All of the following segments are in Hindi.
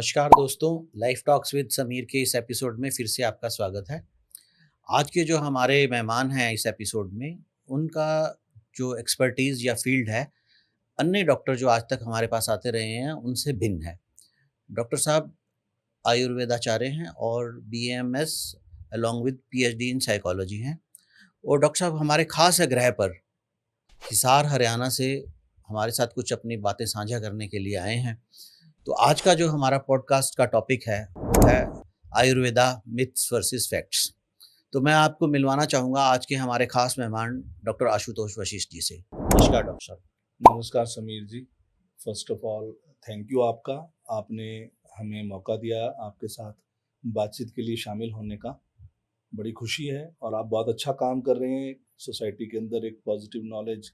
नमस्कार दोस्तों, लाइफ टॉक्स विद समीर के इस एपिसोड में फिर से आपका स्वागत है। आज के जो हमारे मेहमान हैं इस एपिसोड में, उनका जो एक्सपर्टीज़ या फ़ील्ड है, अन्य डॉक्टर जो आज तक हमारे पास आते रहे हैं, उनसे भिन्न है। डॉक्टर साहब आयुर्वेदाचार्य हैं और BMS along with PhD in psychology हैं। और डॉक्टर साहब हमारे ख़ास आग्रह पर हिसार, हरियाणा से हमारे साथ कुछ अपनी बातें साझा करने के लिए आए हैं। तो आज का जो हमारा पॉडकास्ट का टॉपिक है वो है आयुर्वेदा मिथ्स वर्सेस फैक्ट्स। तो मैं आपको मिलवाना चाहूँगा आज के हमारे खास मेहमान डॉक्टर आशुतोष वशिष्ठ जी से। नमस्कार डॉक्टर साहब। नमस्कार Sameer ji. First of all thank you आपका, आपने हमें मौका दिया आपके साथ बातचीत के लिए शामिल होने का। बड़ी खुशी है और आप बहुत अच्छा काम कर रहे हैं। सोसाइटी के अंदर एक पॉजिटिव नॉलेज,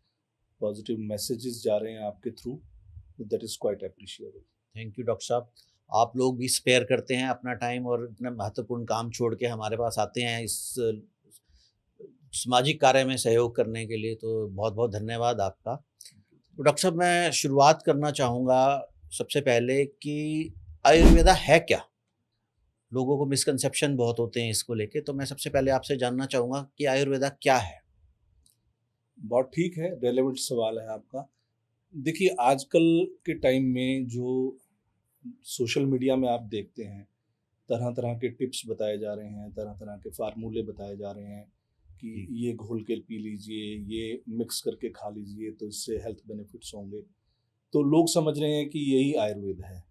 पॉजिटिव मैसेजेस जा रहे हैं आपके through, that is quite appreciable. Thank you doctor साहब। आप लोग भी स्पेयर करते हैं अपना टाइम और इतना महत्वपूर्ण काम छोड़ के हमारे पास आते हैं इस सामाजिक कार्य में सहयोग करने के लिए, तो बहुत बहुत धन्यवाद आपका। तो डॉक्टर साहब मैं शुरुआत करना चाहूँगा सबसे पहले कि आयुर्वेदा है क्या? लोगों को मिसकंसेप्शन बहुत होते हैं इसको लेके, तो मैं सबसे पहले आपसे जानना चाहूँगा कि आयुर्वेदा क्या है? बहुत ठीक है, रेलेवेंट सवाल है आपका। देखिए, आजकल के टाइम में जो सोशल मीडिया में आप देखते हैं, तरह तरह के टिप्स बताए जा रहे हैं, तरह तरह के फार्मूले बताए जा रहे हैं कि ये घोल के पी लीजिए, ये मिक्स करके खा लीजिए तो इससे हेल्थ बेनिफिट्स होंगे। तो लोग समझ रहे हैं कि यही आयुर्वेद है।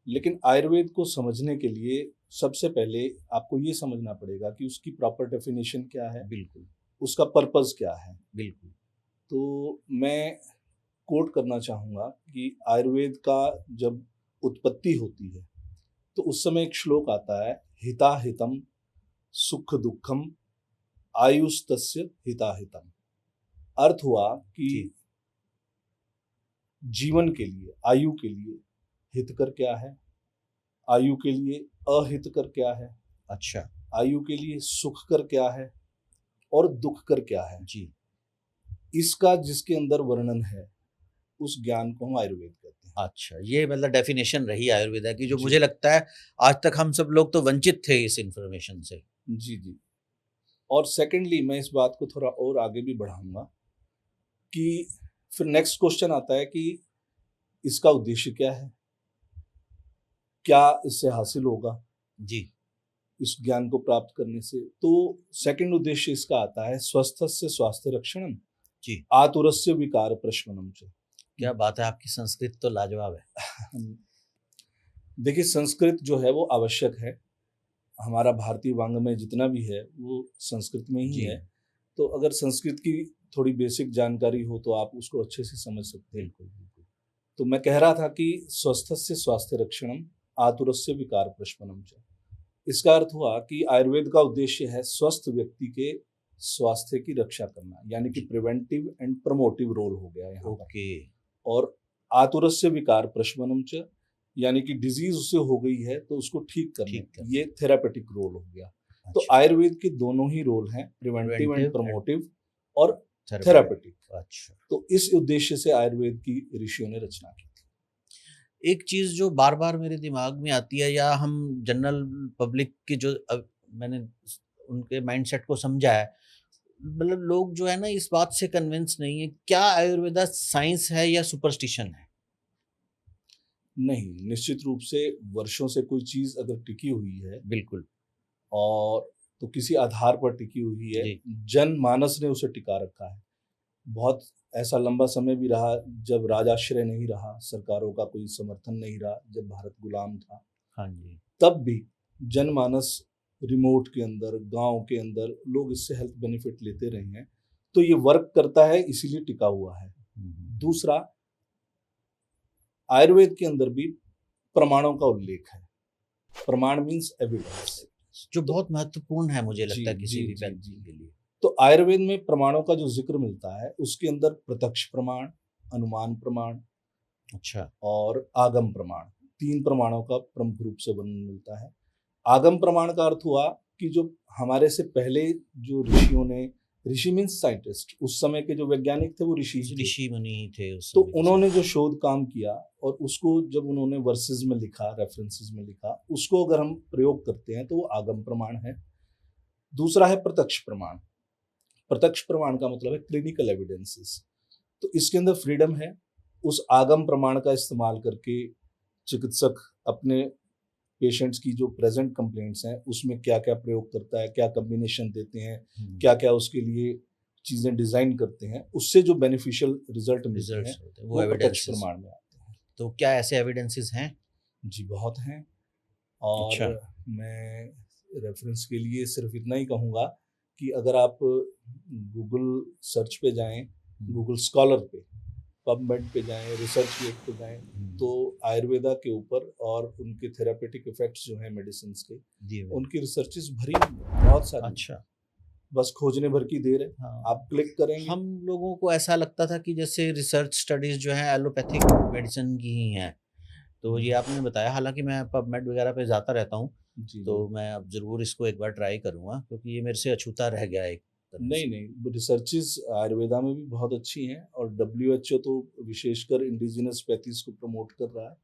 लेकिन आयुर्वेद को समझने के लिए सबसे पहले आपको ये समझना पड़ेगा कि उसकी प्रॉपर डेफिनेशन क्या है, बिल्कुल, उसका पर्पस क्या है। बिल्कुल। तो मैं कोट करना चाहूँगा कि आयुर्वेद का जब उत्पत्ति होती है तो उस समय एक श्लोक आता है, हिता हितम सुख दुखम आयुस्तस्य हिता हितम। अर्थ हुआ कि जी। जीवन के लिए, आयु के लिए हितकर क्या है, आयु के लिए अहितकर क्या है, अच्छा। आयु के लिए सुखकर क्या है और दुखकर क्या है। जी। इसका जिसके अंदर वर्णन है उस ज्ञान को हम आयुर्वेद कहते हैं। अच्छा, ये मतलब डेफिनेशन रही आयुर्वेदा की, जो जी मुझे लगता है आज तक हम सब लोग तो वंचित थे इस इन्फॉर्मेशन से। जी जी। और सेकेंडली मैं इस बात को थोड़ा और आगे भी बढ़ाऊंगा कि फिर नेक्स्ट क्वेश्चन आता है कि इसका उद्देश्य क्या है, क्या इससे हासिल होगा जी। इस ज्ञान को प्राप्त करने से। तो सेकंड उद्देश्य इसका आता है स्वस्थस्य स्वास्थ्य रक्षणम जी। आतुरस्य विकार प्रशमनम च। क्या बात है, आपकी संस्कृत तो लाजवाब है। देखिए, संस्कृत जो है वो आवश्यक है। हमारा भारतीय वाङ्मय जितना भी है वो संस्कृत में ही जी। है। तो अगर संस्कृत की थोड़ी बेसिक जानकारी हो तो आप उसको अच्छे से समझ सकते हैं। बिल्कुल, बिल्कुल। तो मैं कह रहा था कि स्वस्थस्य स्वास्थ्य रक्षणम आतुरस्य विकार प्रशमनम च। इसका अर्थ हुआ कि आयुर्वेद का उद्देश्य है स्वस्थ व्यक्ति के स्वास्थ्य की रक्षा करना, यानी कि प्रिवेंटिव एंड प्रमोटिव रोल हो गया यहाँ पर। ओके। और आतुरस्य विकार प्रशमनम च, यानी कि डिजीज उससे हो गई है तो उसको ठीक करने, ये थेरापेटिक रोल हो गया। तो अच्छा। आयुर्वेद के दोनों ही रोल हैं, प्रिवेंटिव एंड Preventive प्रमोटिव और therapeutic। थेरापेटिक। अच्छा। तो इस उद्देश्य से आयुर्वेद की ऋषियों ने रचना की थी। एक चीज़ जो बार-बार मेरे दिमाग में आती है, या हम जनरल पब्लिक की जो मैंने उनके माइंडसेट को समझा है, मतलब लोग जो है ना इस बात से कन्विंस नहीं है, क्या आयुर्वेदा साइंस है या सुपरस्टिशन है? नहीं, निश्चित रूप से वर्षों से कोई चीज अगर टिकी हुई है बिल्कुल। और तो किसी आधार पर टिकी हुई है, जी। जनमानस ने उसे टिका रखा है। बहुत ऐसा लंबा समय भी रहा जब राजाश्रय नहीं रहा, सरकारों का कोई समर्थन नहीं रहा, जब भारत गुलाम था, हाँ जी। तब भी जनमानस, रिमोट के अंदर, गांव के अंदर लोग इससे हेल्थ बेनिफिट लेते रहे हैं। तो ये वर्क करता है, इसीलिए टिका हुआ है। दूसरा, आयुर्वेद के अंदर भी प्रमाणों का उल्लेख है। प्रमाण मीन्स एविडेंस, जो बहुत महत्वपूर्ण है मुझे जी लगता है किसी जी भी जी व्यक्ति जी। के लिए। तो आयुर्वेद में प्रमाणों का जो जिक्र मिलता है उसके अंदर प्रत्यक्ष प्रमाण, अनुमान प्रमाण अच्छा। और आगम प्रमाण, तीन प्रमाणों का प्रमुख रूप से वर्णन मिलता है। आगम प्रमाण का अर्थ हुआ कि जो हमारे से पहले जो ऋषियों ने ऋषि मीन्स साइंटिस्ट, उस समय के जो वैज्ञानिक थे वो ऋषि ही थे। ऋषि मुनि ही थे उस तो समय के उन्होंने समय। जो शोध काम किया और उसको जब उन्होंने वर्सेस में लिखा, रेफरेंसेस में लिखा, उसको अगर हम प्रयोग करते हैं तो वो आगम प्रमाण है। दूसरा है प्रत्यक्ष प्रमाण। प्रत्यक्ष प्रमाण का मतलब है क्लिनिकल एविडेंसेस। तो इसके अंदर फ्रीडम है। उस आगम प्रमाण का इस्तेमाल करके चिकित्सक अपने पेशेंट्स की जो प्रेजेंट कंप्लेंट्स हैं उसमें क्या क्या प्रयोग करता है, क्या कम्बिनेशन देते हैं, क्या क्या उसके लिए चीज़ें डिज़ाइन करते हैं, उससे जो बेनिफिशियल रिजल्ट मिलते हैं रिजल्ट्स होते हैं, वो वो प्रत्यक्ष एविडेंसेस। प्रमाण में आते हैं। तो क्या ऐसे एविडेंसेस हैं? जी बहुत हैं। और अच्छा। मैं रेफरेंस के लिए सिर्फ इतना ही कहूँगा कि अगर आप गूगल सर्च पे जाएं, गूगल स्कॉलर पे, पबमेड पे जाएं, रिसर्च गेट पे जाएं, तो आयुर्वेदा के ऊपर और उनके थेरापेटिक इफेक्ट्स जो हैं मेडिसिन के, दिए हुए हैं। उनकी रिसर्चेस भरी हुई हैं, बहुत सारी हैं। अच्छा। बस खोजने भर की देर है। हाँ। आप क्लिक करेंगे। हम लोगों को ऐसा लगता था कि जैसे रिसर्च स्टडीज़ जो हैं एलोपैथिक मेडिसिन की ही हैं। तो ये आपने बताया, हालाँकि मैं पबमेड वगैरह पे जाता रहता हूँ, जी, जी। तो मैं अब ज़रूर इसको एक बार ट्राई करूँगा क्योंकि ये मेरे से अछूता रह गया है एक तरह नहीं, से। नहीं, रिसर्चेस आयुर्वेदा में भी बहुत अच्छी हैं और डब्ल्यूएचओ तो विशेषकर इंडिजिनस पैथीज़ को प्रमोट कर रहा है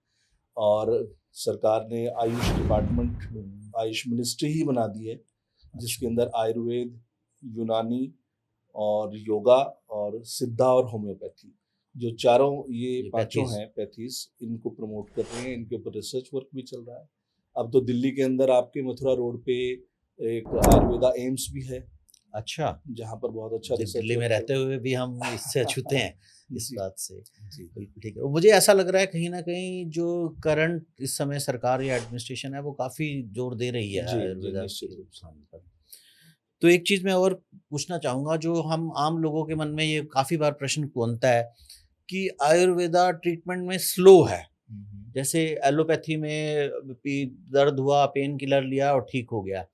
और सरकार ने आयुष डिपार्टमेंट, आयुष मिनिस्ट्री ही बना दी है, जिसके अच्छा। अंदर आयुर्वेद, यूनानी और योगा और सिद्धा और होम्योपैथी, जो चारों ये ये पाँचों पैथीज़। हैं पैथीज़, इनको प्रमोट कर रहे हैं, इनके ऊपर रिसर्च वर्क भी चल रहा है। अब तो दिल्ली के अंदर आपके मथुरा रोड पे एक आयुर्वेदा एम्स भी है, अच्छा। जहाँ पर बहुत अच्छा रिसर्च दिल्ली में वर्क चल रहते रहा हुए भी हम इससे अछूते हैं है। इस जी, बात से। जी। बिल्कुल ठीक है। और मुझे ऐसा लग रहा है कहीं न कहीं जो करंट इस समय सरकार या एडमिनिस्ट्रेशन है वो काफ़ी ज़ोर दे रही है जी, जी, आयुर्वेदा निश्चित के रूप से। स्थान पर। तो एक चीज़ मैं और पूछना चाहूँगा, जो हम आम लोगों के मन में ये काफ़ी बार प्रश्न बनता है कि आयुर्वेदा ट्रीटमेंट में स्लो है। हुँ, हुँ। जैसे एलोपैथी में दर्द हुआ, पेन किलर लिया और ठीक हो गया,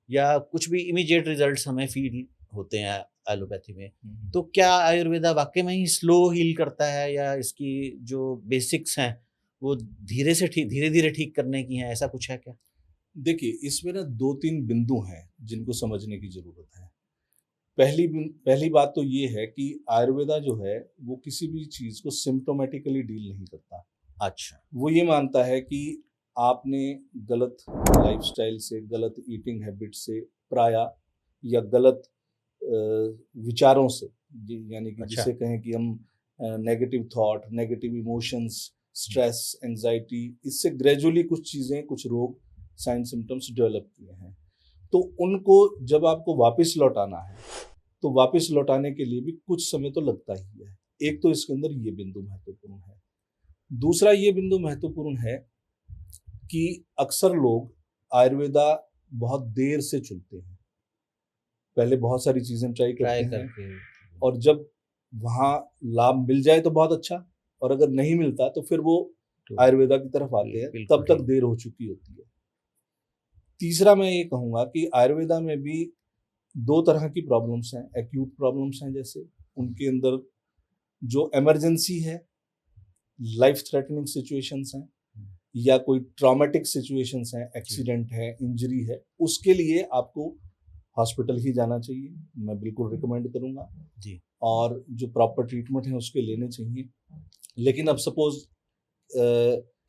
या कुछ भी इमीडिएट रिजल्ट्स हमें फ़ील होते हैं एलोपैथी में। हुँ, हुँ। तो क्या आयुर्वेदा वाक़ई में ही स्लो हील करता है, या इसकी जो बेसिक्स हैं वो धीरे-धीरे ठीक करने की हैं, ऐसा कुछ है क्या? देखिए, इसमें ना 2-3 बिंदु हैं, जिनको समझने की ज़रूरत है। पहली बात तो ये है कि आयुर्वेदा जो है, वो किसी भी चीज़ को सिम्प्टोमैटिकली डील नहीं करता। अच्छा। वो ये मानता है कि आपने गलत लाइफ़स्टाइल से, गलत ईटिंग हैबिट से प्रायः या गलत अ, विचारों से, यानी कि अच्छा। जिसे कहें कि हम नेगेटिव थॉट, नेगेटिव इमोशंस, हुँ। स्ट्रेस, एंग्जायटी, इससे ग्रेजुअली कुछ चीज़ें, कुछ रोग, साइन सिम्पटम्स डेवलप किए हैं। तो उनको जब आपको वापस लौटाना है, तो वापस लौटाने के लिए भी कुछ समय तो लगता ही है। एक तो इसके अंदर ये बिंदु महत्वपूर्ण है। दूसरा ये बिंदु महत्वपूर्ण है कि अक्सर लोग आयुर्वेदा बहुत देर से चुनते हैं। पहले बहुत सारी चीज़ें ट्राई ट्राई करते हैं करके। और जब वहाँ लाभ मिल जाए तो बहुत अच्छा, और अगर नहीं मिलता तो फिर वो तो आयुर्वेदा की तरफ आते हैं, बिल्कुल तब तक ठीक। देर हो चुकी होती है। तीसरा मैं ये कहूँगा कि आयुर्वेदा में भी 2 तरह की प्रॉब्लम्स हैं, एक्यूट प्रॉब्लम्स हैं जैसे, उनके अंदर जो इमरजेंसी है, लाइफ थ्रेटनिंग सिचुएशंस हैं या कोई ट्रॉमेटिक सिचुएशंस हैं, जी। एक्सीडेंट है, इंजरी है, उसके लिए आपको हॉस्पिटल ही जाना चाहिए, मैं बिल्कुल रिकमेंड करूँगा, जी। और जो प्रॉपर ट्रीटमेंट है उसके लेने चाहिए। लेकिन अब सपोज़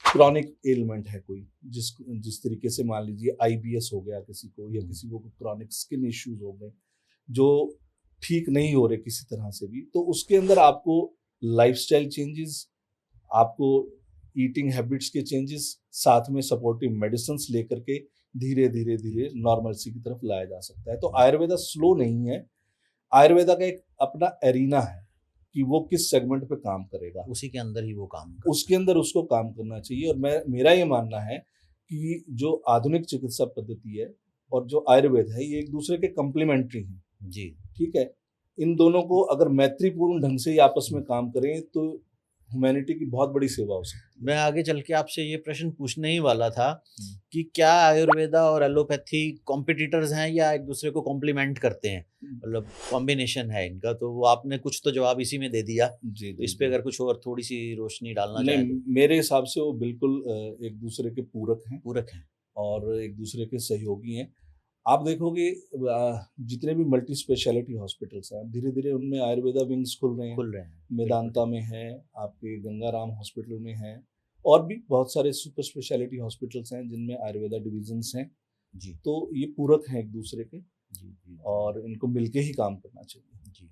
क्रॉनिक एलिमेंट है कोई, जिस तरीके से मान लीजिए आईबीएस हो गया किसी को, या किसी को क्रॉनिक स्किन इश्यूज हो गए जो ठीक नहीं हो रहे किसी तरह से भी, तो उसके अंदर आपको लाइफस्टाइल चेंजेस, आपको ईटिंग हैबिट्स के चेंजेस, साथ में सपोर्टिव मेडिसिन्स लेकर के धीरे धीरे धीरे नॉर्मलसी की तरफ लाया जा सकता है। तो आयुर्वेदा स्लो नहीं है। आयुर्वेदा का एक अपना एरिना है कि वो किस सेगमेंट पे काम करेगा, उसी के अंदर ही वो काम करता उसके अंदर उसको काम करना चाहिए। और मेरा ये मानना है कि जो आधुनिक चिकित्सा पद्धति है और जो आयुर्वेद है, ये एक दूसरे के कम्प्लीमेंट्री हैं। है। जी। ठीक है, इन दोनों को अगर मैत्रीपूर्ण ढंग से ही आपस में काम करें तो ह्यूमैनिटी की बहुत बड़ी सेवा हो सकती है। मैं आगे चल के आपसे ये प्रश्न पूछने ही वाला था हम्म। कि क्या आयुर्वेदा और एलोपैथी कॉम्पिटिटर्स हैं या एक दूसरे को कॉम्प्लीमेंट करते हैं? मतलब कॉम्बिनेशन है इनका, तो वो आपने कुछ तो जवाब इसी में दे दिया। जी, तो जी, इस पे जी। अगर कुछ और थोड़ी-सी रोशनी डालना चाहें नहीं, तो? मेरे हिसाब से वो बिल्कुल एक दूसरे के पूरक हैं पूरक हैं। और एक दूसरे के सहयोगी हैं। आप देखोगे जितने भी मल्टी स्पेशलिटी हॉस्पिटल्स हैं, धीरे-धीरे उनमें आयुर्वेदा विंग्स खुल रहे हैं। खुल रहे हैं, बिल्कुल। मेदांता में है, आपके गंगाराम हॉस्पिटल में है, और भी बहुत सारे सुपर स्पेशलिटी हॉस्पिटल्स हैं जिनमें आयुर्वेदा डिविजन्स हैं। जी, तो ये पूरक हैं एक-दूसरे के, जी, जी, और इनको मिलके ही काम करना चाहिए। जी।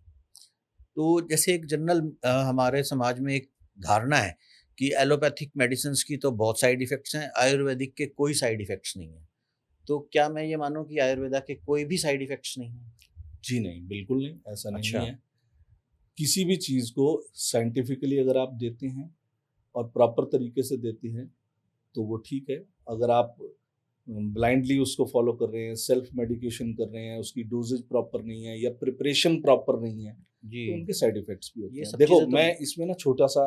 तो जैसे एक जनरल हमारे समाज में एक धारणा है कि एलोपैथिक मेडिसिन्स की तो बहुत साइड इफ़ेक्ट्स हैं, आयुर्वेदिक के कोई साइड इफ़ेक्ट्स नहीं हैं। तो क्या मैं ये मानूँ कि आयुर्वेदा के कोई भी साइड इफ़ेक्ट्स नहीं हैं? जी नहीं, बिल्कुल नहीं, ऐसा नहीं अच्छा, है। किसी भी चीज़ को साइंटिफिकली अगर आप देते हैं और प्रॉपर तरीके से देते हैं, तो वो ठीक है। अगर आप ब्लाइंडली उसको फॉलो कर रहे हैं, सेल्फ मेडिकेशन कर रहे हैं, उसकी डोज़ेज प्रॉपर नहीं है या प्रिपरेशन प्रॉपर नहीं है, जी। तो उनके साइड इफ़ेक्ट्स भी ये होते हैं। सब देखो, चीज़ें तो मैं इसमें ना छोटा-सा,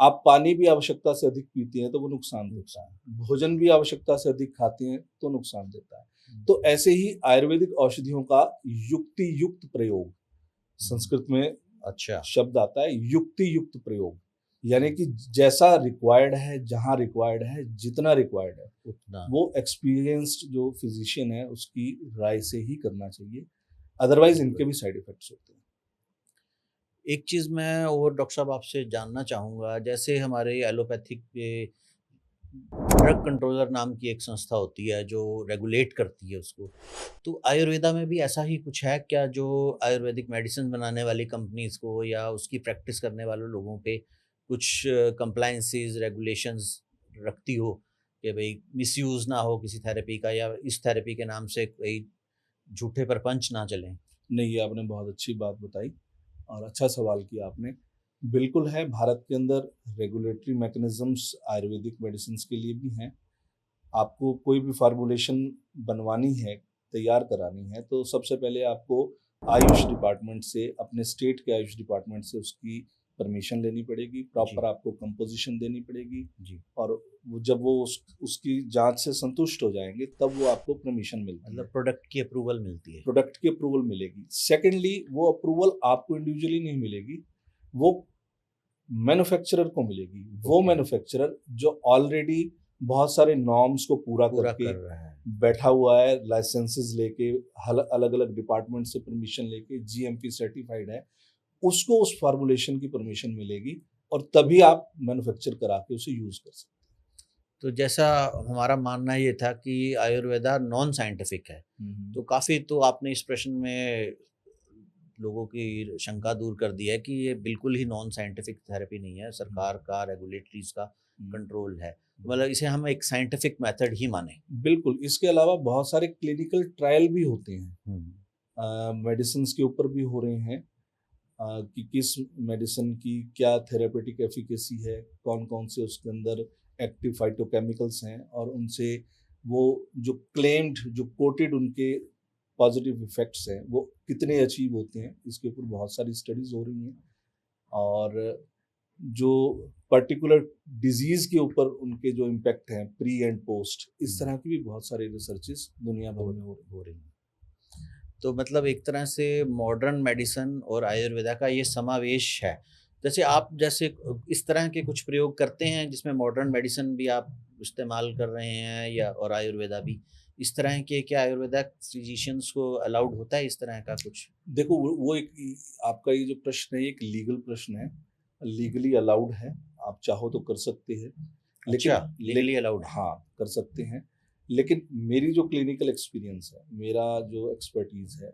आप पानी भी आवश्यकता से अधिक पीते हैं, तो वो नुकसान देता नुकसान। है। भोजन भी आवश्यकता से अधिक खाते हैं, तो नुकसान देता है। हुँ, तो ऐसे ही आयुर्वेदिक औषधियों का युक्ति युक्त प्रयोग, हुँ। संस्कृत में अच्छा, शब्द आता है युक्ति युक्त प्रयोग, यानी हुँ, कि जैसा रिक्वायर्ड है, जहाँ रिक्वायर्ड है, जितना रिक्वायर्ड है, उतना। वो एक्सपीरियंस्ड जो फिजिशियन है उसकी राय से ही करना चाहिए। अदरवाइज इनके बिल्कुल। भी साइड इफेक्ट्स होते हैं। एक चीज़ मैं और डॉक्टर साहब आपसे जानना चाहूँगा, जैसे हमारे एलोपैथिक के ड्रग कंट्रोलर नाम की एक संस्था होती है जो रेगुलेट करती है उसको। तो आयुर्वेदा में भी ऐसा ही कुछ है क्या जो आयुर्वेदिक मेडिसिन बनाने वाली कंपनीज़ को या उसकी प्रैक्टिस करने वाले लोगों पे कुछ कंप्लायंसेस, रेगुलेशंस रखती हो कि भई मिसयूज़ ना हो किसी थेरेपी का या इस थेरेपी के नाम से कोई झूठे प्रपंच ना चलें? नहीं, ये आपने बहुत अच्छी बात बताई और अच्छा सवाल किया आपने। बिल्कुल है, भारत के अंदर रेगुलेटरी मैकेनिज़्म्स आयुर्वेदिक मेडिसिन्स के लिए भी हैं। आपको कोई भी फ़ॉर्मुलेशन बनवानी है, तैयार करानी है, तो सबसे पहले आपको आयुष डिपार्टमेंट से, अपने स्टेट के आयुष डिपार्टमेंट से उसकी परमिशन लेनी पड़ेगी, प्रॉपर जी, आपको कंपोज़िशन देनी पड़ेगी, जी। और वो जब वो उसकी जाँच से संतुष्ट हो जाएँगे, तब वो आपको परमिशन मिलती मतलब है। प्रोडक्ट की अप्रूवल मिलती है। प्रोडक्ट की अप्रूवल मिलेगी। सेकेंडली, वो अप्रूवल आपको इंडिविजुअली नहीं मिलेगी, वो मैन्युफैक्चरर को मिलेगी। वो ओके, मैन्युफैक्चरर जो ऑलरेडी बहुत सारे नॉर्म्स को पूरा पूरा करके कर रहा है। बैठा हुआ है, लाइसेंसेस लेके, अलग-अलग डिपार्टमेंट से परमिशन लेके, जीएमपी सर्टिफाइड है, उसको उस फॉर्मूलेशन की परमिशन मिलेगी, और तभी आप मैन्युफैक्चर करा के उसे यूज़ कर सकते तो जैसा हमारा मानना ये था कि आयुर्वेदा नॉन साइंटिफिक है, हैं। हुँ, तो काफ़ी तो आपने इस प्रश्न में लोगों की शंका दूर कर दी है कि ये बिल्कुल ही नॉन साइंटिफिक थेरेपी नहीं है, हुँ, सरकार का रेगुलेटरीज़ का हुँ, कंट्रोल है। हुँ। मतलब इसे हम एक साइंटिफिक मेथड ही मानें। बिल्कुल, इसके अलावा बहुत सारे क्लिनिकल ट्रायल भी होते हैं। हुँ, मेडिसिन्स के ऊपर भी हो रहे हैं, कि किस मेडिसिन की क्या थेरेपेटिक एफिकेसी है, कौन-कौन से उसके अंदर एक्टिव फाइटोकेमिकल्स हैं, और उनसे वो जो क्लेम्ड, जो कोटेड उनके पॉजिटिव इफ़ेक्ट्स हैं, वो कितने अचीव होते हैं, इसके ऊपर बहुत सारी स्टडीज़ हो रही हैं। और जो पर्टिकुलर डिज़ीज़ के ऊपर उनके जो इम्पैक्ट हैं, प्री एंड पोस्ट, इस हुँ, तरह की भी बहुत सारे रिसर्चेज़ दुनिया भर हो में हो रही हैं। हो रही हैं। तो मतलब एक तरह से मॉडर्न मेडिसिन और आयुर्वेदा का ये समावेश है। जैसे इस तरह के कुछ प्रयोग करते हैं जिसमें मॉडर्न मेडिसिन भी आप इस्तेमाल कर रहे हैं या और आयुर्वेदा भी। इस तरह के क्या आयुर्वेदा फिजिशियंस को अलाउड होता है इस तरह का कुछ? देखो, वो एक आपका ये जो प्रश्न है, एक लीगल प्रश्न है, लीगली अलाउड है, आप चाहो तो कर सकते हैं, अच्छा, लेकिन लीगली अलाउड है। हाँ, कर सकते हैं, लेकिन मेरी जो क्लिनिकल एक्सपीरियंस है, मेरा जो एक्सपर्टीज़ है,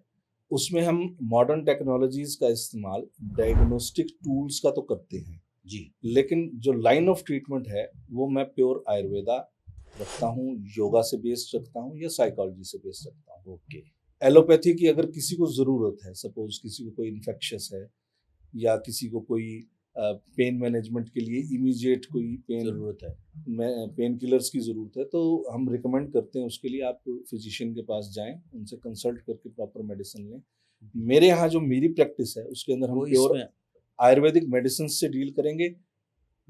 उसमें हम मॉडर्न टेक्नोलॉजीज़ का इस्तेमाल डायग्नोस्टिक टूल्स का तो करते हैं, जी, लेकिन जो लाइन ऑफ ट्रीटमेंट है, वो मैं प्योर आयुर्वेदा रखता हूँ, योगा से बेस्ड रखता हूँ, या साइकोलॉजी से बेस्ड रखता हूँ। ओके, एलोपैथी की अगर किसी को ज़रूरत है, सपोज़ किसी को कोई इन्फेक्शियस है, या किसी को कोई पेन मैनेजमेंट के लिए इमीडिएट कोई ज़रूरत है। पेन किलर्स की ज़रूरत है, तो हम रिकमेंड करते हैं उसके लिए आप फिजिशियन के पास जाएँ, उनसे कंसल्ट करके प्रॉपर मेडिसिन लें। मेरे यहाँ जो मेरी प्रैक्टिस है, उसके अंदर हम वो प्योर इसमें आयुर्वेदिक मेडिसिन से डील करेंगे।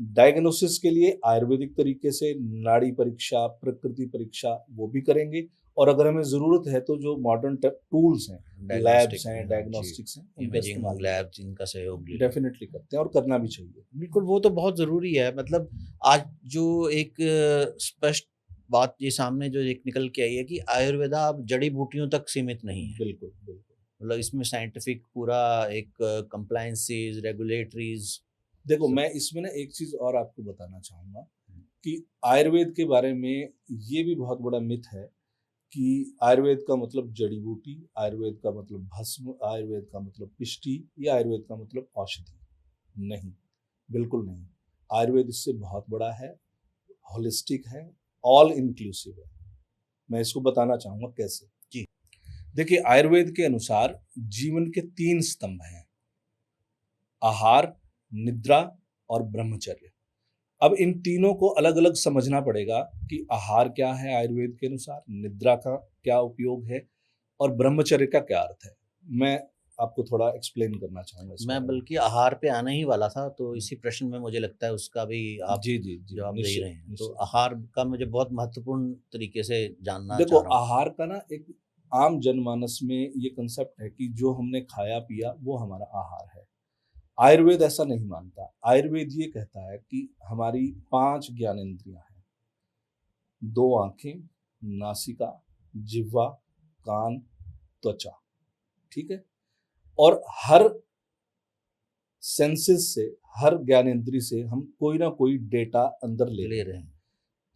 डायग्नोसिस के लिए आयुर्वेदिक तरीके से नाड़ी परीक्षा, प्रकृति परीक्षा, वो भी करेंगे, और अगर हमें ज़रूरत है तो जो मॉडर्न टूल्स हैं, डायग्नोस्टिक लैब्स हैं, जी, डायग्नोस्टिक्स हैं, उनका इस्तेमाल इमेजिंग भी लैब्स करते इनका सहयोग ले हैं। लें। डेफ़िनेटली करते हैं, और करना भी चाहिए। बिल्कुल, वो तो बहुत ज़रूरी है मतलब आज जो एक स्पष्ट बात ये सामने जो एक निकल के आई है कि आयुर्वेदा अब जड़ी बूटियों तक सीमित नहीं है। बिल्कुल, बिल्कुल। मतलब इसमें साइंटिफिक पूरा एक कंप्लायंसेस, रेगुलेटरीज़ देखो, सब। मैं इसमें ना एक चीज़ और आपको बताना चाहूँगा कि आयुर्वेद के बारे में ये भी बहुत बड़ा मिथ है कि आयुर्वेद का मतलब जड़ी-बूटी, आयुर्वेद का मतलब भस्म, आयुर्वेद का मतलब पिष्टी या आयुर्वेद का मतलब औषधि। नहीं, बिल्कुल नहीं। आयुर्वेद इससे बहुत बड़ा है, होलिस्टिक है, ऑल इंक्लूसिव है। मैं इसको बताना चाहूँगा कैसे। जी। देखिए, आयुर्वेद के अनुसार जीवन के 3 स्तंभ हैं, आहार, निद्रा और ब्रह्मचर्य। अब इन तीनों को अलग-अलग समझना पड़ेगा कि आहार क्या है आयुर्वेद के अनुसार, निद्रा का क्या उपयोग है और ब्रह्मचर्य का क्या अर्थ है। मैं आपको थोड़ा एक्सप्लेन करना चाहूँगा इस मैं बारे में। बल्कि आहार पे आने ही वाला था, तो इसी प्रश्न में मुझे लगता है उसका भी आप जी, जी, जी, जवाब दे ही निश्चित, रहे हैं। तो निश्चित। आहार का मुझे बहुत महत्वपूर्ण तरीके से जानना देखो, चाह रहा हूँ। आहार का ना एक आम जनमानस में ये कांसेप्ट है कि जो हमने खाया-पिया वो हमारा आहार है। आयुर्वेद ऐसा नहीं मानता। आयुर्वेद ये कहता है कि हमारी 5 ज्ञानेंद्रियाँ हैं। 2 आँखें, नासिका, जिह्वा, कान, त्वचा, ठीक है? और हर सेंसेस से, हर ज्ञानेंद्रिय से हम कोई ना कोई डेटा अंदर ले रहे ले हैं। रहे हैं।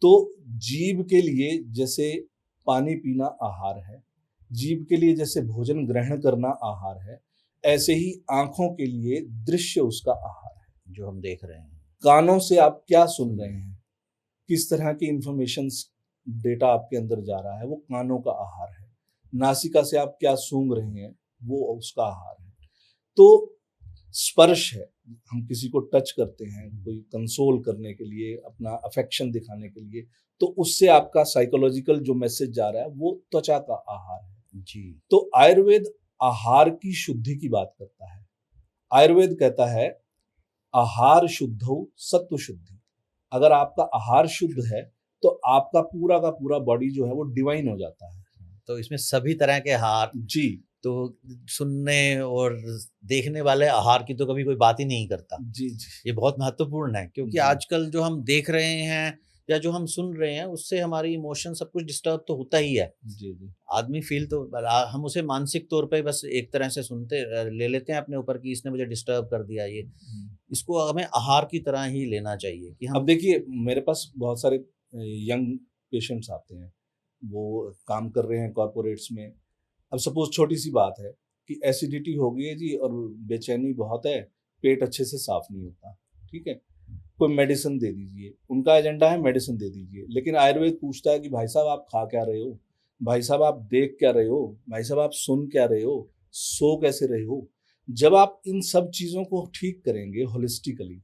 तो जीभ के लिए जैसे पानी पीना आहार है, जीभ के लिए जैसे भोजन ग्रहण करना आहार है, ऐसे ही आँखों के लिए दृश्य उसका आहार है। जो हम देख रहे हैं। कानों से आप क्या सुन सुन रहे रहे हैं। हैं, किस तरह की इन्फॉर्मेशंस डेटा आपके अंदर जा रहा है, वो कानों का आहार है। नासिका से आप क्या सूंघ रहे हैं, वो उसका आहार है। तो स्पर्श है, हम किसी को टच करते हैं, कोई कंसोल करने के लिए, अपना अफेक्शन दिखाने के लिए, तो उससे आपका साइकोलॉजिकल जो मैसेज जा रहा है, वो त्वचा का आहार है। जी। तो आयुर्वेद आहार की शुद्धि की बात करता है। आयुर्वेद कहता है, आहार शुद्धौ सत्व शुद्धि। अगर आपका आहार शुद्ध है, तो आपका पूरा का पूरा बॉडी जो है वो डिवाइन हो जाता है। तो इसमें सभी तरह के आहार, जी, तो सुनने और देखने वाले आहार की तो कभी कोई बात ही नहीं करता। जी, जी। ये बहुत महत्वपूर्ण है क्योंकि जी, आजकल जो हम देख रहे हैं या जो हम सुन रहे हैं उससे हमारी इमोशन सब कुछ डिस्टर्ब तो होता ही है। जी, जी। आदमी फ़ील तो हम उसे मानसिक तौर पे बस एक तरह से ले लेते हैं अपने ऊपर कि इसने मुझे डिस्टर्ब कर दिया ये। हुँ। इसको हमें आहार की तरह ही लेना चाहिए कि अब हम। देखिए, मेरे पास बहुत सारे यंग पेशेंट्स आते हैं, वो काम कर रहे हैं कॉर्पोरेट्स में। अब सपोज़ छोटी-सी बात है कि एसिडिटी हो गई है जी और बेचैनी बहुत है, पेट अच्छे से साफ़ नहीं होता, ठीक है? कोई मेडिसिन दे दीजिए, उनका एजेंडा है मेडिसिन दे दीजिए। लेकिन आयुर्वेद पूछता है कि भाई साहब आप खा क्या रहे हो? भाई साहब आप देख क्या रहे हो? भाई साहब आप सुन क्या रहे हो? सो कैसे रहे हो? जब आप इन सब चीज़ों को ठीक करेंगे होलिस्टिकली,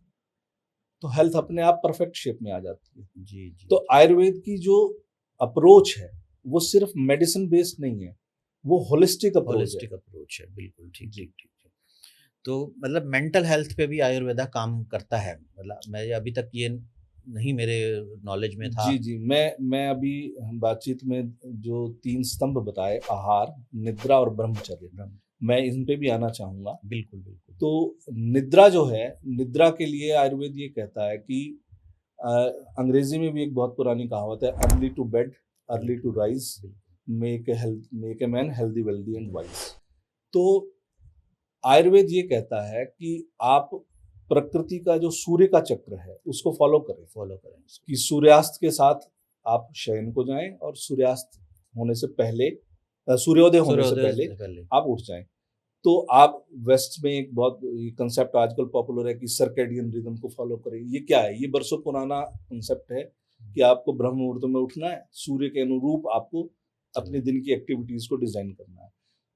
तो हेल्थ अपने आप परफेक्ट शेप में आ जाती है। जी, जी, तो जी। आयुर्वेद की जो अप्रोच है, वो सिर्फ मेडिसिन बेस्ड नहीं है, वो होलिस्टिक अप्रोच है। होलिस्टिक अप्रोच है, बिल्कुल, ठीक, जी। ठीक, ठीक, ठीक। तो मतलब मेंटल हेल्थ पे भी आयुर्वेदा काम करता है। मतलब मैं अभी तक ये नहीं मेरे नॉलेज में था। जी, जी। मैं अभी बातचीत में जो 3 स्तंभ बताए आहार, निद्रा और ब्रह्मचर्य, ब्रह्म मैं इन पे भी आना चाहूँगा। बिल्कुल, बिल्कुल। तो निद्रा जो है, निद्रा के लिए आयुर्वेद ये कहता है कि अ, अंग्रेज़ी में भी एक बहुत पुरानी कहावत है early to bed, early to बिल्कुल, राइज़, बिल्कुल। Make a man healthy, wealthy and wise. तो आयुर्वेद ये कहता है कि आप प्रकृति का जो सूर्य का चक्र है, उसको फ़ॉलो करें। फ़ॉलो करें इसको। कि सूर्यास्त के साथ आप शयन को जाएँ और सूर्यास्त होने से पहले सूर्योदय होने से सूर्योदय पहले से पहले। आप उठ जाएँ। तो आप वेस्ट में एक बहुत ये कांसेप्ट आजकल पॉपुलर है कि सर्कैडियन रिदम को फ़ॉलो करें। ये क्या है? ये बरसों पुराना कांसेप्ट है कि आपको ब्रह्म मुहूर्त में उठना है, सूर्य के अनुरूप आपको अपने चलो। दिन की एक्टिविटीज़ को डिज़ाइन करना है।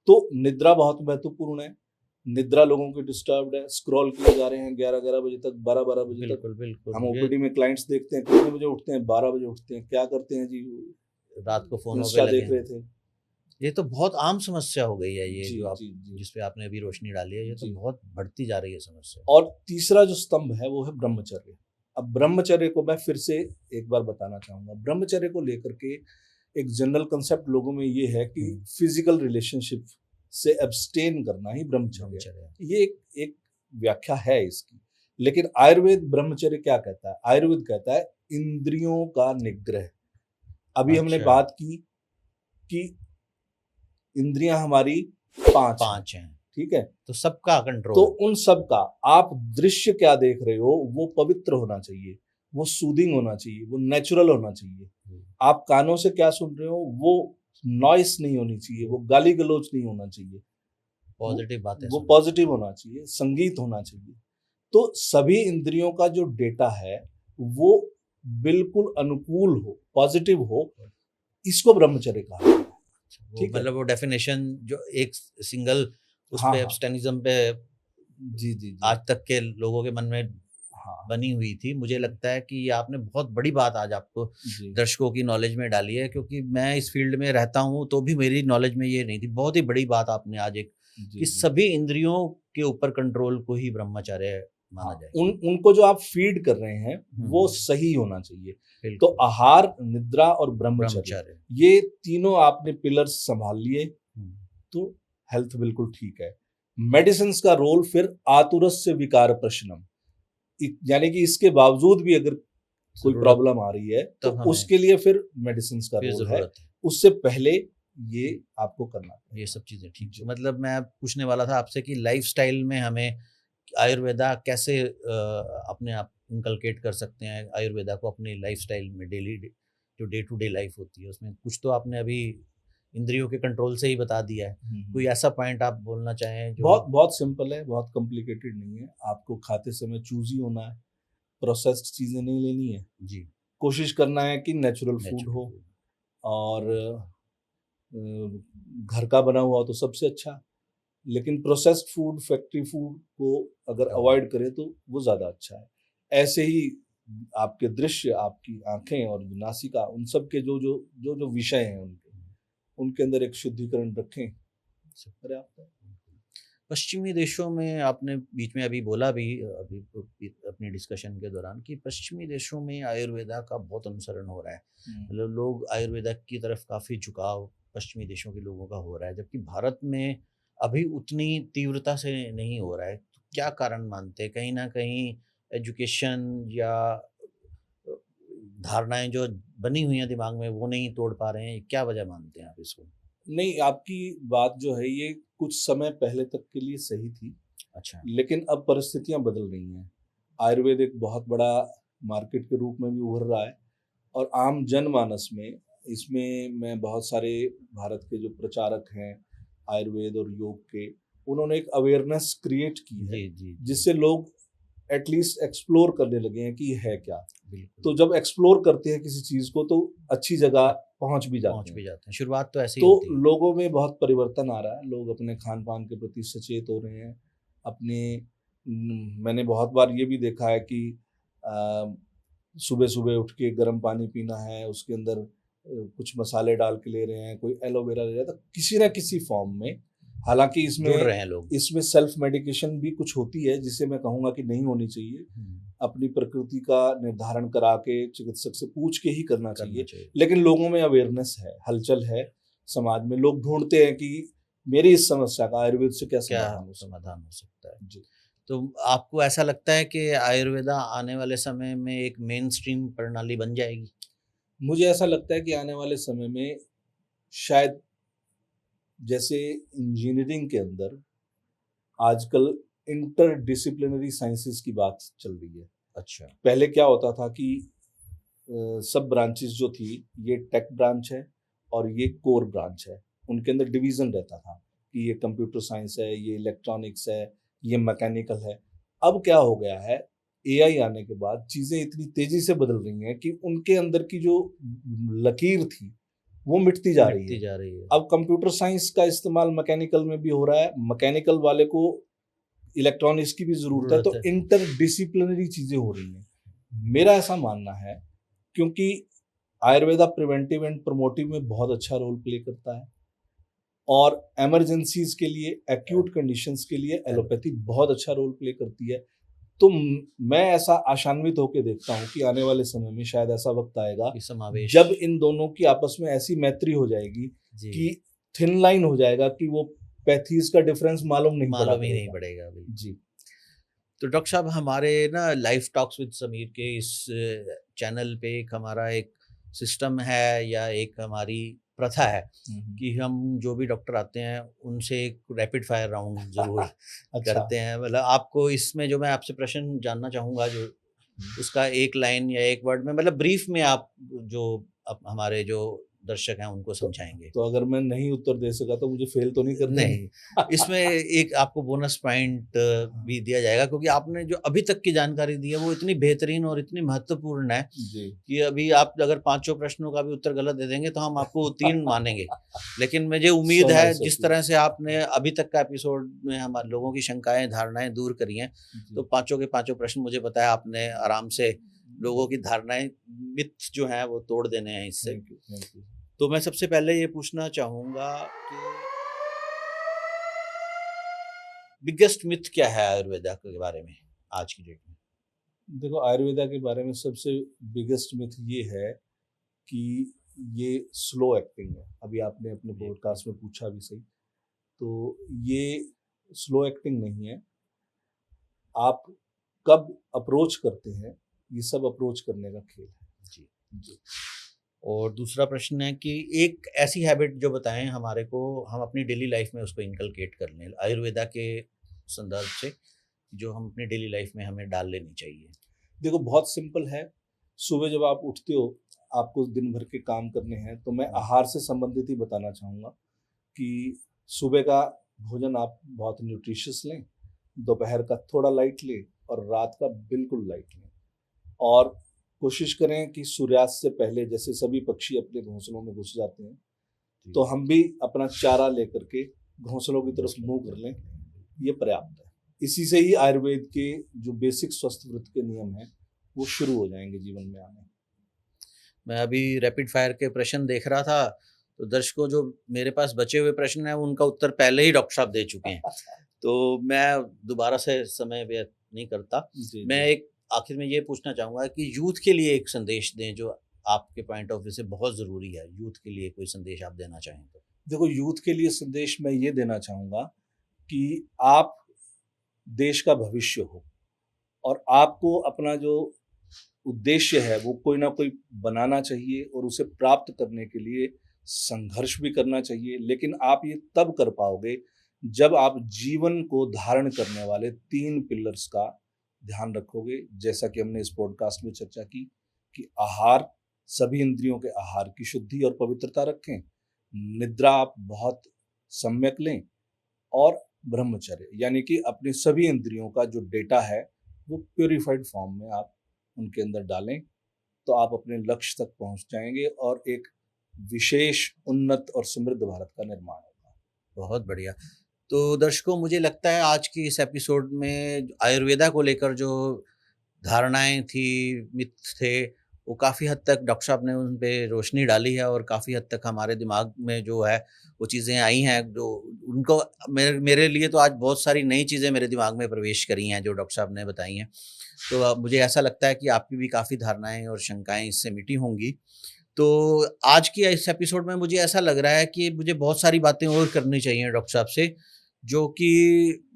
तो निद्रा बहुत महत्वपूर्ण है। निद्रा लोगों की डिस्टर्ब्ड है, स्क्रॉल किए जा रहे हैं 11-11 बजे तक, 12-12 बजे तक। बिल्कुल, बिल्कुल। हम ये ओपीडी में क्लाइंट्स देखते हैं, कितने बजे उठते हैं? 12 बजे उठते हैं। क्या करते हैं जी? रात को फ़ोनों पे इंस्टा लगे देख रहे हैं। थे। ये तो बहुत आम समस्या हो गई है ये जी, जो आप जी, जी। जिस पे आपने अभी रोशनी डाली है, ये तो जी। बहुत बढ़ती जा रही है समस्या। और तीसरा जो स्तंभ है वो है ब्रह्मचर्य। अब ब्रह्मचर्य को मैं फिर से एक बार बताना चाहूँगा। ब्रह्मचर्य को लेकर के एक जनरल कांसेप्ट लोगों में ये है कि हुँ। फिजिकल रिलेशनशिप से एब्सटेन करना ही ब्रह्मचर्य ब्रह्मचर्य। है। ये एक व्याख्या है इसकी। लेकिन आयुर्वेद ब्रह्मचर्य क्या कहता है? आयुर्वेद कहता है इंद्रियों का निग्रह। अभी हमने अच्छा। बात की कि इंद्रियां हमारी 5 हैं, 5 हैं, ठीक है? तो सबका तो कंट्रोल। उन सब का आप दृश्य क्या देख रहे हो वो पवित्र होना चाहिए, वो सूदिंग होना चाहिए, वो नेचुरल होना चाहिए। आप कानों से क्या सुन रहे हो वो नॉइस नहीं होनी चाहिए, वो गाली गलौज नहीं होना चाहिए, पॉजिटिव बातें वो सुननी पॉजिटिव चाहिए। होना चाहिए, संगीत होना चाहिए। तो सभी इंद्रियों का जो डेटा है वो बिल्कुल अनुकूल हो, पॉजिटिव हो, इसको ब्रह्मचर्य कहा जाता है। वो ठीक है? मतलब वो डेफिनेशन जो एक सिंगल उस हाँ, पे हाँ। एब्स्टेनिज्म पे जी, जी, जी। आज तक के लोगों के मन में हाँ, बनी हुई थी। मुझे लगता है कि ये आपने बहुत बड़ी बात आज आपको जी। दर्शकों की नॉलेज में डाली है, क्योंकि मैं इस फील्ड में रहता हूँ तो भी मेरी नॉलेज में ये नहीं थी। बहुत ही बड़ी बात आपने आज एक जी, कि जी। सभी इंद्रियों के ऊपर कंट्रोल को ही ब्रह्मचर्य माना हाँ, जाए। उनको जो आप फीड कर रहे हैं वो हुँ, सही होना चाहिए। तो बिल्कुल, आहार, निद्रा और ब्रह्मचर्य, ब्रह्मचर्य। ये तीनों आपने पिलर्स संभाल लिए हुँ, तो हेल्थ बिल्कुल ठीक है। मेडिसिन्स का रोल फिर आतुरस्य विकार प्रशमनम, यानी कि इसके बावजूद भी अगर कोई ज़रूरत प्रॉब्लम आ रही है तो तब हमें उसके लिए फिर मेडिसिन्स का फिर रोल है। ज़रूरत है। उससे पहले ये आपको करना ये पड़ेगा। सब चीज़ें ठीक है। जी। मतलब मैं पूछने वाला था आपसे कि लाइफ़स्टाइल में हमें आयुर्वेदा कैसे अपने आप इनकलकेट कर सकते हैं आयुर्वेदा को अपनी लाइफ़स्टाइल में डेली जो डे टू डे लाइफ़ होती है उसमें कुछ तो आपने अभी इंद्रियों के कंट्रोल से ही बता दिया है। हुँ, कोई हुँ। ऐसा पॉइंट आप बोलना चाहें जो बहुत बहुत सिंपल है, बहुत कॉम्प्लिकेटेड नहीं है। आपको खाते समय चूज़ी होना है, प्रोसेस्ड चीज़ें नहीं लेनी है। जी, कोशिश करना है कि नेचुरल फूड नेचुरल हो फूड। और घर का बना हुआ हो तो सबसे अच्छा। लेकिन प्रोसेस्ड फूड, फैक्ट्री फूड को अगर अवॉइड अवॉइड करें तो वो ज़्यादा अच्छा है। ऐसे ही आपके दृश्य, आपकी आँखें और नासिका, उन सब के जो विषय हैं उनके अंदर एक शुद्धिकरण रखें, पर्याप्त है। पश्चिमी देशों में आपने बीच में अभी बोला भी अपनी डिस्कशन के दौरान कि पश्चिमी देशों में आयुर्वेदा का बहुत अनुसरण हो रहा है। हुँ। मतलब लोग आयुर्वेदा की तरफ काफ़ी झुकाव पश्चिमी देशों के लोगों का हो रहा है, जबकि भारत में अभी उतनी तीव्रता से नहीं हो रहा है। तो क्या कारण मानते हैं? कहीं न कहीं एजुकेशन या धारणाएँ जो बनी हुई हैं दिमाग में वो नहीं तोड़ पा रहे हैं, क्या वजह मानते हैं आप इसको? नहीं, आपकी बात जो है ये कुछ समय पहले तक के लिए सही थी, अच्छा, लेकिन अब परिस्थितियाँ बदल रही हैं। आयुर्वेद एक बहुत बड़ा मार्केट के रूप में भी उभर रहा है और आम जनमानस में इसमें मैं बहुत सारे भारत के जो प्रचारक हैं आयुर्वेद और योग के, उन्होंने एक अवेयरनेस क्रिएट की है, जी, जी, जी, जिससे लोग एटलीस्ट एक्सप्लोर करने लगे हैं कि ये है क्या। बिल्कुल। तो जब एक्सप्लोर करते हैं किसी चीज़ को तो अच्छी जगह पहुँच भी जाते पहुँच हैं। भी जाते हैं, शुरुआत तो ऐसे ही तो होती है। लोगों में बहुत परिवर्तन आ रहा है, लोग अपने खान-पान के प्रति सचेत हो रहे हैं। अपने मैंने बहुत बार ये भी देखा है कि अ, सुबह-सुबह उठ के गर्म पानी पीना है, उसके अंदर कुछ मसाले डाल के ले रहे हैं, कोई एलोवेरा ले रहा है, तो किसी न किसी फ़ॉर्म में, हालाँकि जुड़ इसमें रहे हैं लोग। इसमें सेल्फ मेडिकेशन भी कुछ होती है, जिसे मैं कहूँगा कि नहीं होनी चाहिए। हुँ, अपनी प्रकृति का निर्धारण करा के चिकित्सक से पूछ के ही करना करना चाहिए। चाहिए। लेकिन लोगों में अवेयरनेस है, हलचल है, समाज में लोग ढूँढते हैं कि मेरी इस समस्या का आयुर्वेद से क्या क्या समाधान हो सकता समाधान हो सकता है? है? जी। तो आपको ऐसा लगता है कि आयुर्वेदा आने वाले समय में एक मेनस्ट्रीम प्रणाली बन जाएगी? मुझे ऐसा लगता है कि आने वाले समय में शायद जैसे इंजीनियरिंग के अंदर आजकल इंटरडिसिप्लिनरी साइंसेज़ की बात चल रही है। अच्छा, पहले क्या होता था कि सब ब्रांचेस जो थी, ये टेक ब्रांच है और ये कोर ब्रांच है। उनके अंदर डिवीज़न रहता था कि ये कंप्यूटर साइंस है, ये इलेक्ट्रॉनिक्स है, ये मैकेनिकल है। अब क्या हो गया है, एआई आने के बाद चीज़ें इतनी तेज़ी से बदल रही हैं कि उनके अंदर की जो लकीर थी, वो मिटती जा रही मिटती है। जा रही है। अब कंप्यूटर साइंस का इस्तेमाल मैकेनिकल में भी हो रहा है, मैकेनिकल वाले को इलेक्ट्रॉनिक्स की भी ज़रूरत है, ज़रूरत तो है। इंटरडिसिप्लिनरी चीज़ें हो रही हैं। मेरा ऐसा मानना है क्योंकि आयुर्वेदा प्रिवेंटिव एंड प्रोमोटिव में बहुत अच्छा रोल प्ले करता है और इमरजेंसीज के लिए, एक्यूट कंडीशंस के लिए एलोपैथी बहुत अच्छा रोल प्ले करती है। तो मैं ऐसा आशान्वित होकर देखता हूँ कि आने वाले समय में शायद ऐसा वक्त आएगा ये समावेश जब इन दोनों की आपस में ऐसी मैत्री हो जाएगी जी, कि थिन लाइन हो जाएगा कि वो पैथीज का डिफरेंस मालूम नहीं पड़ा मालूम ही नहीं करेगा। पड़ेगा अभी। जी। तो डॉक्टर साहब हमारे ना लाइफ टॉक्स विद समीर के इस चैनल पे एक हमारा एक सिस्टम है या एक हमारी प्रथा है कि हम जो भी डॉक्टर आते हैं उनसे एक रैपिड फायर राउंड ज़रूर अच्छा। करते हैं। मतलब आपको इसमें जो मैं आपसे प्रश्न जानना चाहूँगा जो उसका एक लाइन या एक वर्ड में मतलब ब्रीफ में आप जो हमारे जो दर्शक हैं उनको तो समझाएँगे? तो अगर मैं नहीं उत्तर दे सका तो मुझे फेल तो नहीं कर देंगे? नहीं, इसमें एक आपको बोनस पॉइंट भी दिया जाएगा क्योंकि आपने जो अभी तक की जानकारी दी है वो इतनी बेहतरीन और इतनी महत्वपूर्ण है जी। कि अभी आप अगर पाँचों प्रश्नों का भी उत्तर गलत दे देंगे तो हम आपको उत्तीर्ण मानेंगे। लेकिन मुझे सो उम्मीद है नाइस जिस ऑफ यू। तरह से आपने अभी तक का एपिसोड में हमारे लोगों की शंकाएँ, धारणाएँ दूर करी हैं, तो जी। पाँचों के पाँचों प्रश्न मुझे पता है आपने आराम से लोगों की धारणाएँ, मिथ जो हैं वो तोड़ देने हैं इससे। Thank you, thank you. तो मैं सबसे पहले ये पूछना चाहूँगा कि बिगेस्ट मिथ क्या है आयुर्वेदा के बारे में आज की डेट में? देखो, आयुर्वेदा के बारे में सबसे बिगेस्ट मिथ ये है कि ये स्लो एक्टिंग है। अभी आपने अपने जी। पॉडकास्ट में पूछा भी सही। तो ये स्लो एक्टिंग नहीं है। आप कब अप्रोच करते हैं, ये सब अप्रोच करने का खेल है। जी। जी। और दूसरा प्रश्न है कि एक ऐसी हैबिट जो बताएँ हमारे को, हम अपनी डेली लाइफ में उसको इनकलकेट कर लें, आयुर्वेदा के संदर्भ से, जो हम अपनी डेली लाइफ में हमें डाल लेनी चाहिए? देखो, बहुत सिंपल है। सुबह जब आप उठते हो, आपको दिन भर के काम करने हैं, तो मैं आहार से संबंधित ही बताना चाहूँगा कि सुबह का भोजन आप बहुत न्यूट्रिशियस लें, दोपहर का थोड़ा लाइट लें और रात का बिल्कुल लाइट लें। और कोशिश करें कि सूर्यास्त से पहले, जैसे सभी पक्षी अपने घोंसलों में घुस जाते हैं, तो हम भी अपना चारा लेकर के घोंसलों की तरफ मुँह कर लें, ये पर्याप्त है। इसी से ही आयुर्वेद के जो बेसिक स्वस्थ वृत्त के नियम हैं, वो शुरू हो जाएँगे जीवन में आने। मैं अभी रैपिड फायर के प्रश्न देख रहा था, तो दर्शकों जो मेरे पास बचे हुए प्रश्न हैं, उनका उत्तर पहले ही डॉक्टर साहब दे चुके हैं। तो मैं दोबारा से समय व्यर्थ नहीं करता। जी, मैं जी। एक आखिर में ये पूछना चाहूँगा कि यूथ के लिए एक संदेश दें जो आपके पॉइंट ऑफ व्यू से बहुत ज़रूरी है। यूथ के लिए कोई संदेश आप देना चाहें तो? देखो, यूथ के लिए संदेश मैं ये देना चाहूँगा कि आप देश का भविष्य हो और आपको अपना जो उद्देश्य है, वो कोई ना कोई बनाना चाहिए और उसे प्राप्त करने के लिए संघर्ष भी करना चाहिए। लेकिन आप ये तब कर पाओगे, जब आप जीवन को धारण करने वाले 3 पिलर्स का ध्यान रखोगे। जैसा कि हमने इस पॉडकास्ट में चर्चा की कि आहार, सभी इंद्रियों के आहार की शुद्धि और पवित्रता रखें। निद्रा आप बहुत सम्यक लें और ब्रह्मचर्य, यानी कि अपने सभी इंद्रियों का जो डेटा है, वो प्यूरिफाइड फॉर्म में आप उनके अंदर डालें, तो आप अपने लक्ष्य तक पहुंच जाएंगे और एक विशेष, उन्नत और समृद्ध भारत का निर्माण होगा। बहुत बढ़िया। तो दर्शकों मुझे लगता है आज की इस एपिसोड में आयुर्वेदा को लेकर जो धारणाएँ थी, मिथ थे, वो काफ़ी हद तक डॉक्टर साहब ने उन पे रोशनी डाली है और काफ़ी हद तक हमारे दिमाग में जो है वो चीज़ें आई हैं जो उनको मेरे मेरे लिए तो आज बहुत सारी नई चीज़ें मेरे दिमाग में प्रवेश करी हैं जो डॉक्टर साहब ने बताई हैं। तो अब मुझे ऐसा लगता है कि आपकी भी काफ़ी धारणाएँ और शंकाएँ इससे मिटी होंगी। तो आज की इस एपिसोड में मुझे ऐसा लग रहा है कि मुझे बहुत सारी बातें और करनी चाहिए डॉक्टर साहब से, जो कि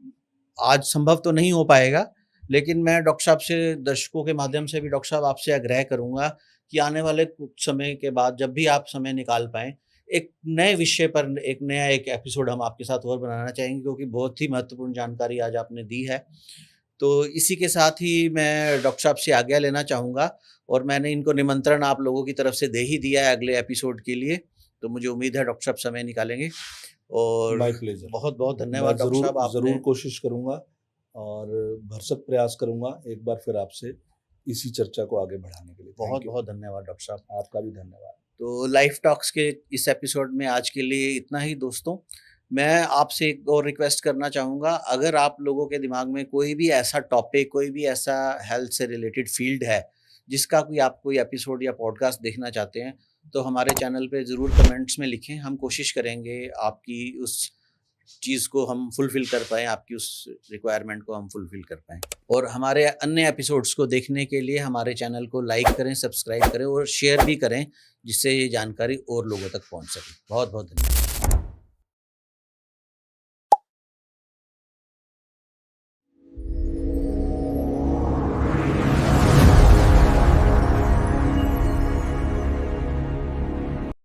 आज संभव तो नहीं हो पाएगा, लेकिन मैं डॉक्टर साहब से दर्शकों के माध्यम से भी डॉक्टर साहब आपसे आग्रह करूँगा कि आने वाले कुछ समय के बाद जब भी आप समय निकाल पाएँ, एक नए विषय पर एक नया एक एपिसोड हम आपके साथ और बनाना चाहेंगे क्योंकि बहुत ही महत्वपूर्ण जानकारी आज आपने दी है। तो इसी के साथ ही मैं डॉक्टर साहब से आज्ञा लेना चाहूँगा और मैंने इनको निमंत्रण आप लोगों की तरफ से दे ही दिया है अगले एपिसोड के लिए, तो मुझे उम्मीद है डॉक्टर साहब समय निकालेंगे और माय प्लेज़र। बहुत-बहुत मैं धन्यवाद डॉक्टर साहब ज़रूर आपने कोशिश करूँगा और भरसक प्रयास करूँगा एक बार फिर आपसे इसी चर्चा को आगे बढ़ाने के लिए। Thank you. बहुत-बहुत धन्यवाद डॉक्टर साहब। आपका भी धन्यवाद। तो लाइफ टॉक्स के इस एपिसोड में आज के लिए इतना ही दोस्तों। मैं आपसे एक और रिक्वेस्ट करना चाहूँगा, अगर आप लोगों के दिमाग में कोई भी ऐसा टॉपिक, कोई भी ऐसा हेल्थ से रिलेटेड फ़ील्ड है, जिसका कोई आप कोई एपिसोड या पॉडकास्ट देखना चाहते हैं, तो हमारे चैनल पे ज़रूर कमेंट्स में लिखें। हम कोशिश करेंगे आपकी उस चीज़ को हम फुलफ़िल कर पाएँ, आपकी उस रिक्वायरमेंट को हम फुलफ़िल कर पाएँ। और हमारे अन्य एपिसोड्स को देखने के लिए हमारे चैनल को लाइक करें, सब्सक्राइब करें और शेयर भी करें, जिससे ये जानकारी और लोगों तक पहुँच सके। बहुत-बहुत धन्यवाद।